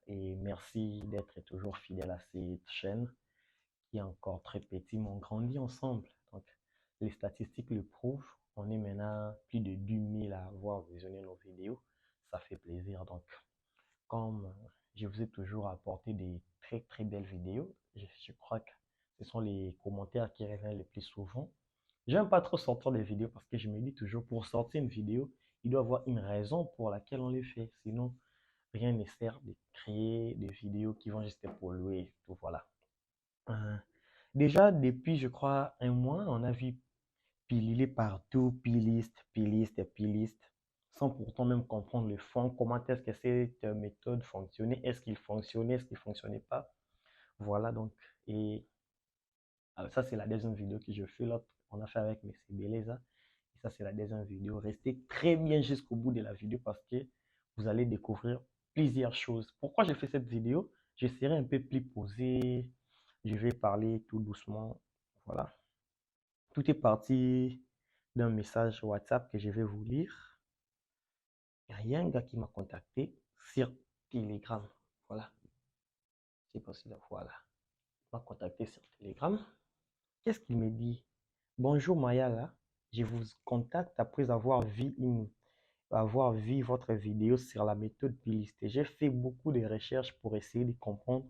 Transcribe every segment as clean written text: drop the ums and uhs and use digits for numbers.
et merci d'être toujours fidèle à cette chaîne qui est encore très petite, mais on grandit ensemble. Donc, les statistiques le prouvent. On est maintenant plus de 10 000 à avoir visionné nos vidéos. Ça fait plaisir. Donc, comme je vous ai toujours apporté des très très belles vidéos, je crois que ce sont les commentaires qui reviennent le plus souvent. J'aime pas trop sortir des vidéos parce que je me dis toujours pour sortir une vidéo, il doit y avoir une raison pour laquelle on les fait. Sinon, rien ne sert de créer des vidéos qui vont juste polluer. Tout voilà. Euh, Déjà, depuis, je crois, un mois, on a vu piler partout, piliste, piliste, piliste, sans pourtant même comprendre le fond, comment est-ce que cette méthode fonctionnait, est-ce qu'il fonctionnait pas. Voilà donc, et ça c'est la deuxième vidéo que je fais, l'autre on a fait avec M. Beleza, et ça c'est la deuxième vidéo. Restez très bien jusqu'au bout de la vidéo parce que vous allez découvrir plusieurs choses. Pourquoi j'ai fait cette vidéo? Je serai un peu plus posé, je vais parler tout doucement, voilà. Tout est parti d'un message WhatsApp que je vais vous lire. Il y a un gars qui m'a contacté sur Telegram. Voilà. C'est possible. Voilà. Il m'a contacté sur Telegram. Qu'est-ce qu'il me dit? Bonjour Mayala, je vous contacte après avoir vu votre vidéo sur la méthode Piliste. J'ai fait beaucoup de recherches pour essayer de comprendre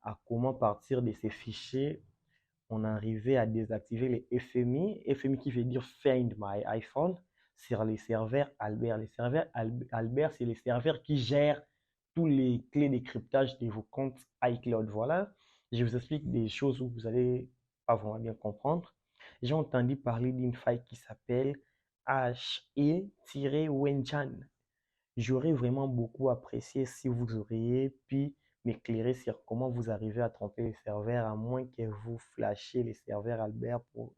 à comment partir de ces fichiers on arrivait à désactiver les FMI, FMI qui veut dire Find My iPhone, sur les serveurs Albert. Les serveurs Albert, c'est les serveurs qui gèrent tous les clés de cryptage de vos comptes iCloud. Voilà, je vous explique des choses où vous allez pas vraiment bien comprendre. J'ai entendu parler d'une faille qui s'appelle HE-Wenjan. J'aurais vraiment beaucoup apprécié si vous auriez pu m'éclairer sur comment vous arrivez à tromper les serveurs, à moins que vous flashiez les serveurs Albert pour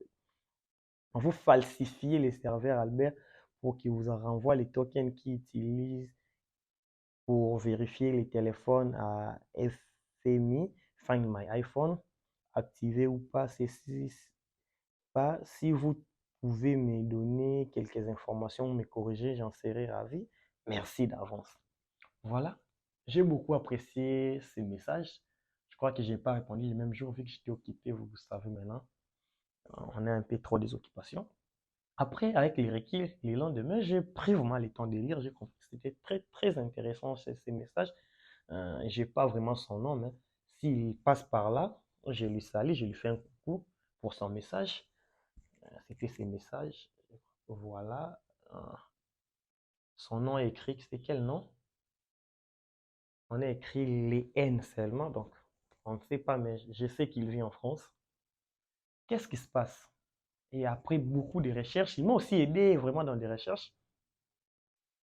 vous falsifiez les serveurs Albert pour qu'ils vous en renvoient les tokens qu'ils utilisent pour vérifier les téléphones à FMI, Find My iPhone, activé ou pas. Pas. Si vous pouvez me donner quelques informations, me corriger, j'en serai ravi. Merci d'avance. Voilà, j'ai beaucoup apprécié ces messages. Je crois que je n'ai pas répondu le même jour vu que j'étais occupé, vous savez maintenant. On a un peu trop des occupations. Après, avec les requis, les lendemains, j'ai pris vraiment le temps de lire. J'ai compris que c'était très, très intéressant ces messages. Je n'ai pas vraiment son nom, mais s'il passe par là, je lui salue, je lui fais un coucou pour son message. C'était ses messages. Voilà. Euh, Son nom est écrit, c'est quel nom? On a écrit les N seulement, donc on ne sait pas, mais je sais qu'il vit en France. Qu'est-ce qui se passe? Et après beaucoup de recherches, il m'a aussi aidé vraiment dans des recherches.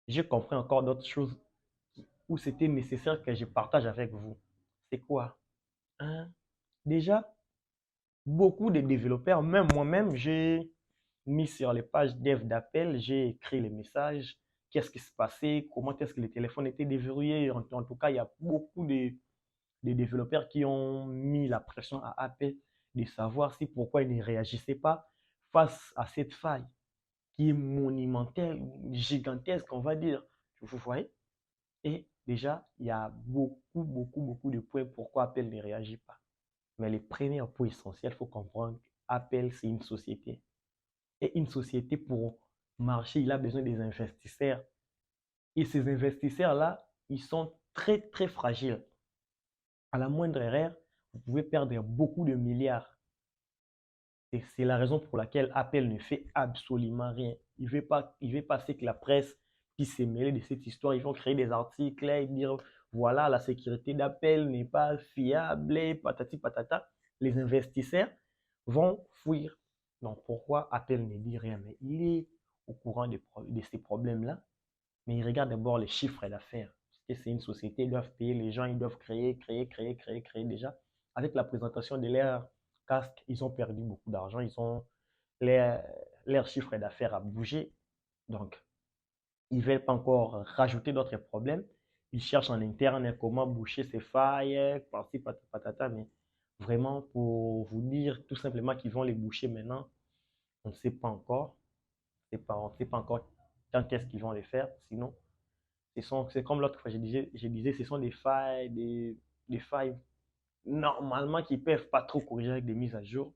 J'ai compris encore d'autres choses où c'était nécessaire que je partage avec vous. C'est quoi? Hein? Déjà, beaucoup de développeurs, même moi-même, j'ai mis sur les pages dev d'appel, j'ai écrit les messages, qu'est-ce qui se passait, comment est-ce que les téléphones étaient déverrouillés. En tout cas, il y a beaucoup des développeurs qui ont mis la pression à Apple de savoir si pourquoi ils ne réagissaient pas face à cette faille qui est monumentale, gigantesque, on va dire. Vous voyez? Et déjà, il y a beaucoup de points pourquoi Apple ne réagit pas. Mais les premiers points essentiels, il faut comprendre qu'Apple, c'est une société. Et une société, pour marcher, il a besoin des investisseurs. Et ces investisseurs-là, ils sont très, très fragiles. À la moindre erreur, vous pouvez perdre beaucoup de milliards. Et c'est la raison pour laquelle Apple ne fait absolument rien. Il veut pas que la presse puisse se mêler de cette histoire. Ils vont créer des articles et dire voilà, la sécurité d'Apple n'est pas fiable, patati patata. Les investisseurs vont fuir. Donc pourquoi Apple ne dit rien? Mais il est au courant de ces problèmes-là, mais il regarde d'abord les chiffres d'affaires. Parce que c'est une société, ils doivent payer les gens, ils doivent créer déjà. Avec la présentation de leur casque, ils ont perdu beaucoup d'argent, ils ont leur, leur chiffre d'affaires a bougé. Donc, ils ne veulent pas encore rajouter d'autres problèmes. Ils cherchent en interne comment boucher ces failles, par-ci, patata, mais vraiment pour vous dire tout simplement qu'ils vont les boucher maintenant, on ne sait pas encore. On ne sait pas encore quand est-ce qu'ils vont les faire. Sinon, C'est comme l'autre fois, je disais, ce sont des failles normalement qui ne peuvent pas trop corriger avec des mises à jour.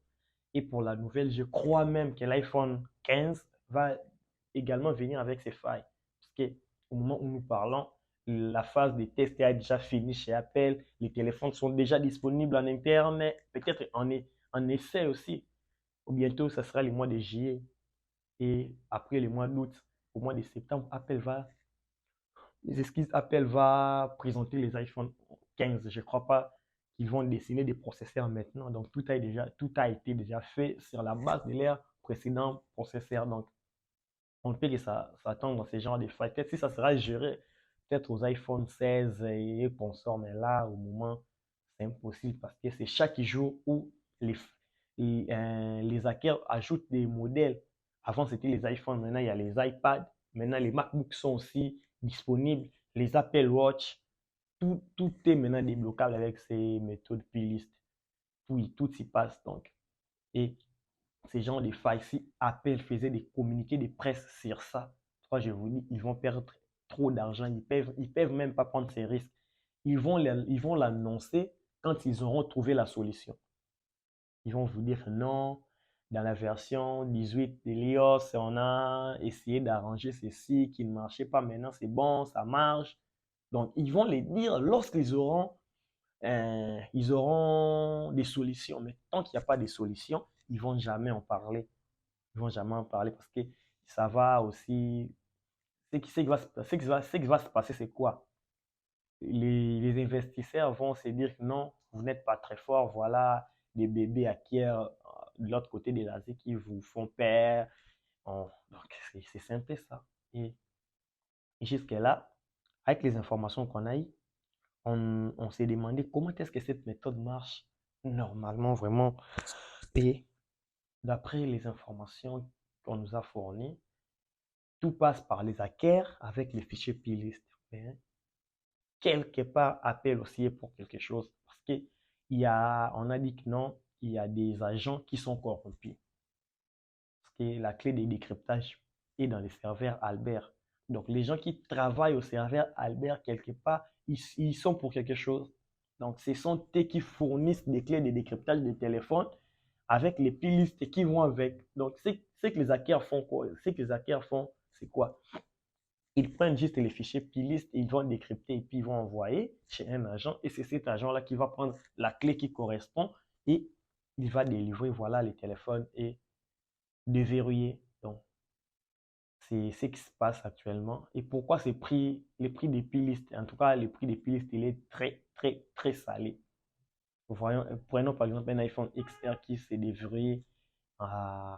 Et pour la nouvelle, je crois même que l'iPhone 15 va également venir avec ces failles. Parce qu'au moment où nous parlons, la phase de test a déjà fini chez Apple. Les téléphones sont déjà disponibles en interne, peut-être en essai aussi. Bientôt, ça sera le mois de juillet. Et après le mois d'août, au mois de septembre, Apple va présenter les iPhone 15. Je ne crois pas qu'ils vont dessiner des processeurs maintenant. Donc, tout a été déjà fait sur la base de leurs précédents processeurs. Donc, on peut que ça s'attendre dans ce genre de failles. Peut-être si ça sera géré, peut-être aux iPhone 16 et consorts, mais là, au moment, c'est impossible parce que c'est chaque jour où les hackers ajoutent des modèles. Avant, c'était les iPhones, maintenant, il y a les iPads, maintenant, les MacBooks sont aussi disponibles, les Apple Watch, tout est maintenant débloquable avec ces méthodes playlist. Tout s'y passe donc. Et ces gens de failles, si Apple faisait des communiqués de presse sur ça, je vous dis, ils vont perdre trop d'argent. Ils peuvent même pas prendre ces risques. Ils vont l'annoncer quand ils auront trouvé la solution. Ils vont vous dire non, dans la version 18 de l'iOS, on a essayé d'arranger ceci qui ne marchait pas. Maintenant, c'est bon, ça marche. Donc, ils vont les dire lorsqu'ils auront des solutions. Mais tant qu'il n'y a pas de solutions, ils ne vont jamais en parler. Ils vont jamais en parler parce que ça va aussi. Ce qui va se passer, c'est quoi? Les investisseurs vont se dire que non, vous n'êtes pas très fort. Voilà des bébés hackers de l'autre côté de l'Asie qui vous font peur. Donc, c'est simple ça. Et jusque-là, avec les informations qu'on a eues, on s'est demandé comment est-ce que cette méthode marche normalement, vraiment. Et d'après les informations qu'on nous a fournies, tout passe par les hackers avec les fichiers plist. Mais quelque part, Apple aussi est pour quelque chose. Parce on a dit que non, il y a des agents qui sont corrompus. Parce que la clé de décryptage est dans les serveurs Albert. Donc, les gens qui travaillent au serveur Albert, quelque part, ils sont pour quelque chose. Donc, ce sont eux qui fournissent des clés de décryptage des téléphones avec les playlists qui vont avec. Donc, c'est que les hackers font quoi? C'est que les hackers font, c'est quoi? Ils prennent juste les fichiers playlist, ils vont décrypter et puis ils vont envoyer chez un agent. Et c'est cet agent-là qui va prendre la clé qui correspond et il va délivrer, voilà, les téléphones et déverrouiller. Donc, c'est ce qui se passe actuellement. Et pourquoi les prix des playlists, en tout cas, les prix des playlists, il est très, très, très salé. Prenons par exemple un iPhone XR qui s'est déverrouillé à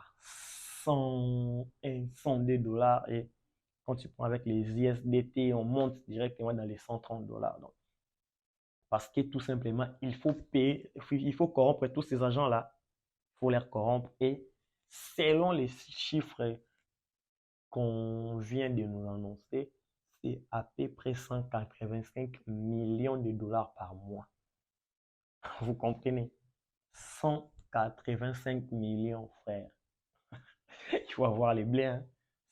102 $ et quand tu prends avec les ISDT, on monte directement dans les 130 $. Donc, parce que tout simplement, il faut payer, il faut corrompre tous ces agents-là. Il faut les corrompre. Et selon les chiffres qu'on vient de nous annoncer, c'est à peu près 185 millions de dollars par mois. Vous comprenez? 185 millions, frère. Il faut avoir les blés, hein.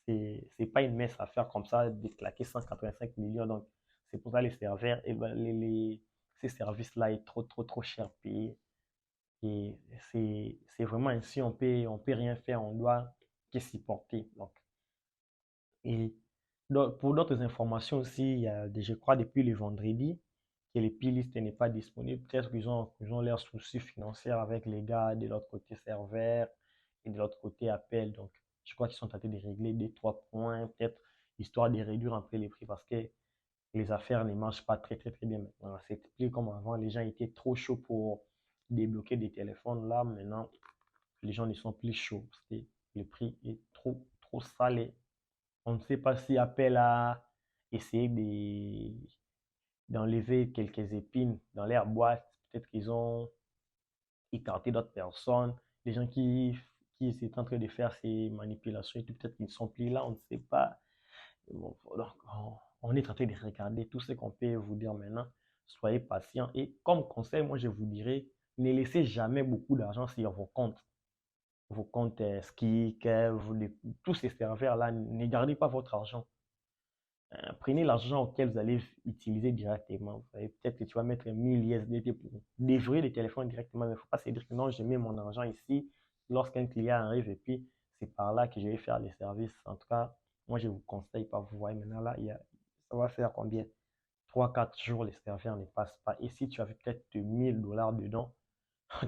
C'est pas une mince affaire comme ça de claquer 185 millions. Donc, c'est pour ça les serveurs, et ben, ces services-là est trop, trop, trop cher payé. Et c'est vraiment ainsi, on peut rien faire, on doit que s'y porter. Donc, et pour d'autres informations aussi, il y a, je crois, depuis le vendredi, que les playlists n'est pas disponible. Peut-être qu'ils ont leurs soucis financiers avec les gars de l'autre côté serveur et de l'autre côté Apple. Donc, je crois qu'ils sont tentés de régler deux, trois points, peut-être histoire de réduire un peu les prix parce que les affaires ne marchent pas très, très, très bien maintenant. C'est plus comme avant. Les gens étaient trop chauds pour débloquer des téléphones. Là, maintenant, les gens ne sont plus chauds parce que le prix est trop, trop salé. On ne sait pas si Apple a essayé d'enlever quelques épines dans leur boîte. Peut-être qu'ils ont écarté d'autres personnes. Les gens qui étaient en train de faire ces manipulations et tout, peut-être qu'ils ne sont plus là, on ne sait pas. Bon, donc, on est en train de regarder tout ce qu'on peut vous dire maintenant. Soyez patient. Et comme conseil, moi, je vous dirais, ne laissez jamais beaucoup d'argent sur vos comptes. Vos comptes Skik, tous ces serveurs-là, ne gardez pas votre argent. Prenez l'argent auquel vous allez utiliser directement. Vous savez, peut-être que tu vas mettre 1000 USDT pour déverrouiller le téléphone directement, mais il ne faut pas se dire que non, je mets mon argent ici lorsqu'un client arrive et puis c'est par là que je vais faire les services. En tout cas, moi, je ne vous conseille pas. Vous voyez maintenant là, ça va faire combien? 3 4 jours, les serveurs ne passent pas. Et si tu avais peut-être 1000 $ dedans,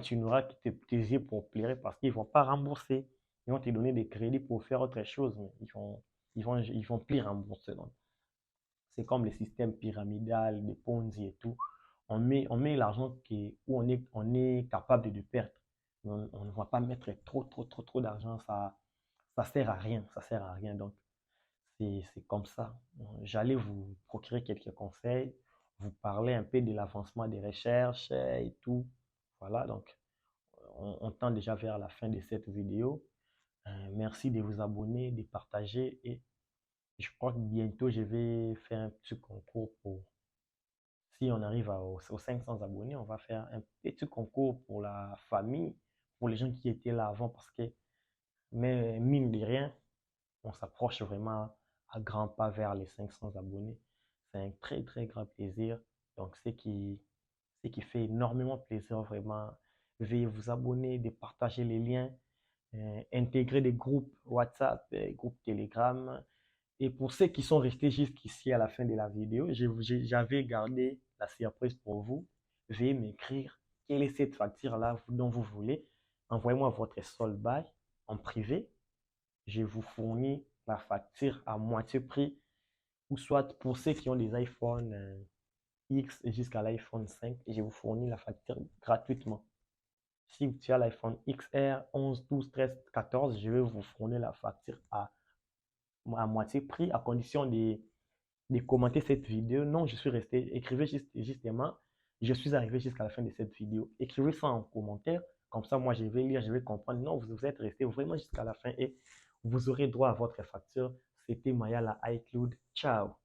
tu n'auras que tes yeux pour pleurer parce qu'ils ne vont pas rembourser. Ils vont te donner des crédits pour faire autre chose, mais ils vont plus rembourser. Donc, c'est comme le système pyramidal de Ponzi et tout. On met l'argent où on est capable de perdre. On ne va pas mettre trop d'argent. Ça sert à rien. Ça sert à rien. Donc, c'est comme ça. J'allais vous procurer quelques conseils, vous parler un peu de l'avancement des recherches et tout. Voilà, donc on tend déjà vers la fin de cette vidéo. Merci de vous abonner, de partager et je crois que bientôt je vais faire un petit concours pour, si on arrive aux 500 abonnés, on va faire un petit concours pour la famille, pour les gens qui étaient là avant parce que, mais mine de rien, on s'approche vraiment à grands pas vers les 500 abonnés. C'est un très grand plaisir. Donc, ce qui fait énormément plaisir vraiment, veuillez vous abonner, de partager les liens, intégrer des groupes WhatsApp, des groupes Telegram. Et pour ceux qui sont restés jusqu'ici à la fin de la vidéo, j'avais gardé la surprise pour vous. Veuillez m'écrire quelle est cette facture-là dont vous voulez. Envoyez-moi votre solde en privé. Je vous fournis la facture à moitié prix. Ou soit pour ceux qui ont des iPhone X jusqu'à l'iPhone 5, je vous fournis la facture gratuitement. Si tu as l'iPhone XR 11, 12, 13, 14, je vais vous fournir la facture à moitié prix à condition de commenter cette vidéo. Non, je suis resté, écrivez justement, je suis arrivé jusqu'à la fin de cette vidéo. Écrivez ça en commentaire, comme ça moi je vais lire, je vais comprendre. Non, vous êtes resté vraiment jusqu'à la fin et vous aurez droit à votre facture. C'était Maya la iCloud. Ciao.